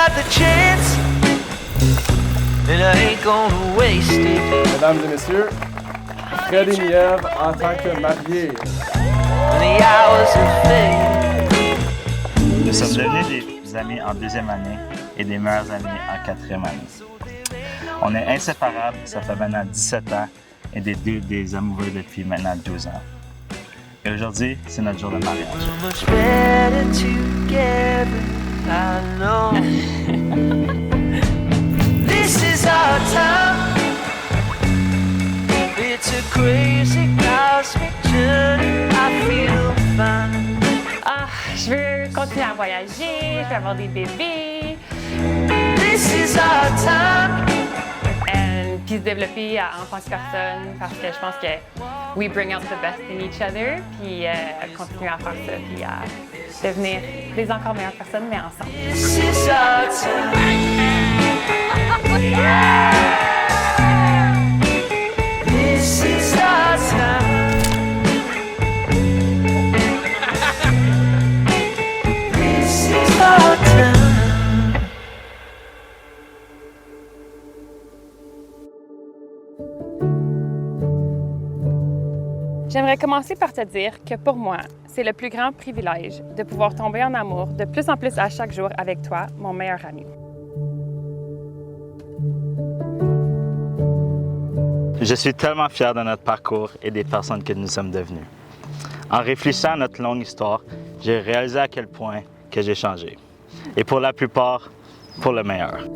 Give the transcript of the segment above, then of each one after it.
got the chance, and I ain't gonna waste it. Mesdames et messieurs, Fred et Nièvre en tant que mariés. And the hours have faded. Nous sommes devenus des amis en deuxième année et des meilleurs amis en quatrième année. On est inséparables, ça fait maintenant 17 ans et des amoureux depuis maintenant 12 ans. Et aujourd'hui, c'est notre jour de mariage. We're much better together, I know. This is our time. It's a crazy cosmic journey. I feel fine. Je veux continuer à voyager, je veux avoir des bébés. This is our time. Puis se développer en tant que personne parce que je pense que we bring out the best in each other. Puis continuer à faire ça, puis à devenir des encore meilleures personnes, mais ensemble. This is our time. This is our time. This is our time. J'aimerais commencer par te dire que pour moi, c'est le plus grand privilège de pouvoir tomber en amour de plus en plus à chaque jour avec toi, mon meilleur ami. Je suis tellement fier de notre parcours et des personnes que nous sommes devenus. En réfléchissant à notre longue histoire, j'ai réalisé à quel point que j'ai changé. Et pour la plupart, pour le meilleur.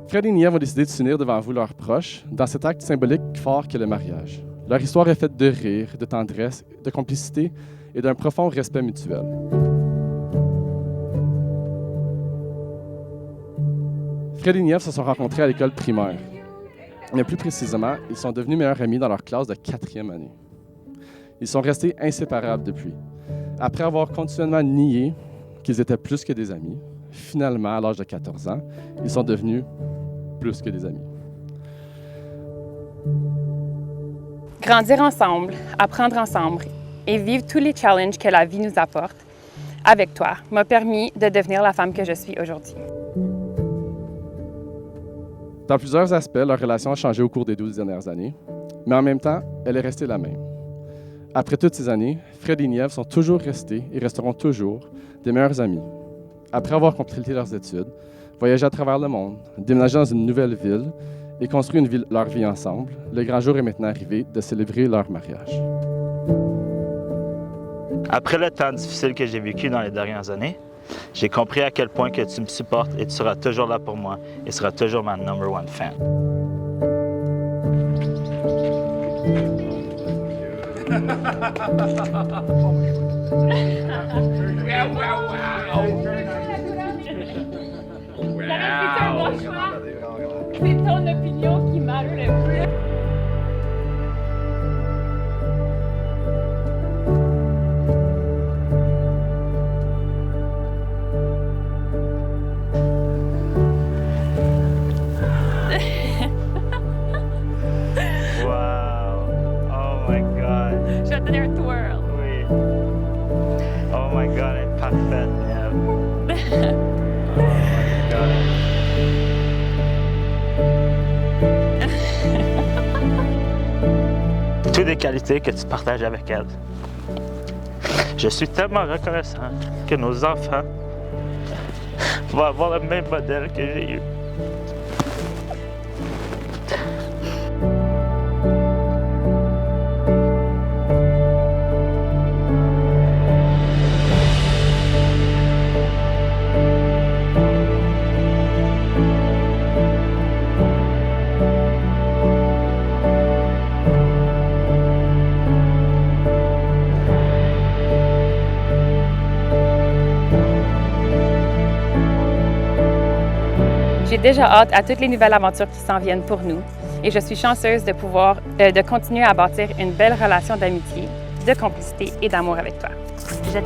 Fred et Nièvre ont décidé de s'unir devant vous, leurs proches, dans cet acte symbolique fort qu'est le mariage. Leur histoire est faite de rire, de tendresse, de complicité et d'un profond respect mutuel. Fred et Nièvre se sont rencontrés à l'école primaire. Mais plus précisément, ils sont devenus meilleurs amis dans leur classe de 4e année. Ils sont restés inséparables depuis. Après avoir continuellement nié qu'ils étaient plus que des amis, finalement, à l'âge de 14 ans, ils sont devenus plus que des amis. Grandir ensemble, apprendre ensemble et vivre tous les challenges que la vie nous apporte avec toi m'a permis de devenir la femme que je suis aujourd'hui. Dans plusieurs aspects, leur relation a changé au cours des 12 dernières années, mais en même temps, elle est restée la même. Après toutes ces années, Fred et Nièvre sont toujours restés et resteront toujours des meilleurs amis. Après avoir complété leurs études, voyagé à travers le monde, déménagé dans une nouvelle ville et construit leur vie ensemble, le grand jour est maintenant arrivé de célébrer leur mariage. Après le temps difficile que j'ai vécu dans les dernières années, j'ai compris à quel point que tu me supportes et tu seras toujours là pour moi et seras toujours ma number one fan. C'est ton opinion qui matter le plus. Wow! Oh my God! Je vais te donner un twirl. Oui. Oh my God, elle est parfaite, Nièvre. Oh my God. Toutes les qualités que tu partages avec elle. Je suis tellement reconnaissant que nos enfants vont avoir le même modèle que j'ai eu. J'ai déjà hâte à toutes les nouvelles aventures qui s'en viennent pour nous et je suis chanceuse de pouvoir de continuer à bâtir une belle relation d'amitié, de complicité et d'amour avec toi. Je t'aime.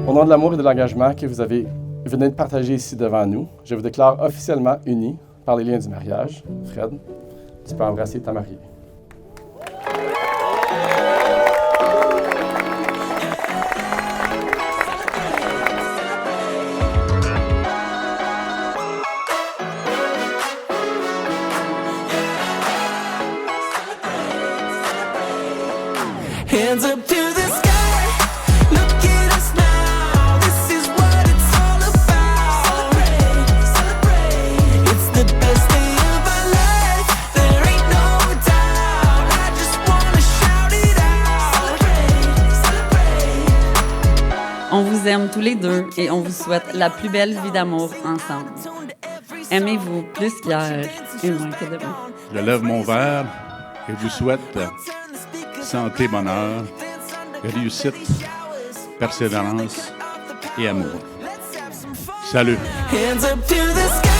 Au nom de l'amour et de l'engagement que vous venez de partager ici devant nous, je vous déclare officiellement unis par les liens du mariage. Fred, tu peux embrasser ta mariée. Hands up to the sky, look at us now. This is what it's all about. Celebrate, celebrate. It's the best day of our life. There ain't no doubt. I just wanna shout it out. Celebrate, celebrate. On vous aime tous les deux et on vous souhaite la plus belle vie d'amour ensemble. Aimez-vous plus qu'hier et moins que demain. Je lève mon verre et vous souhaite santé, bonheur, réussite, persévérance et amour. Salut! Hands up to the sky.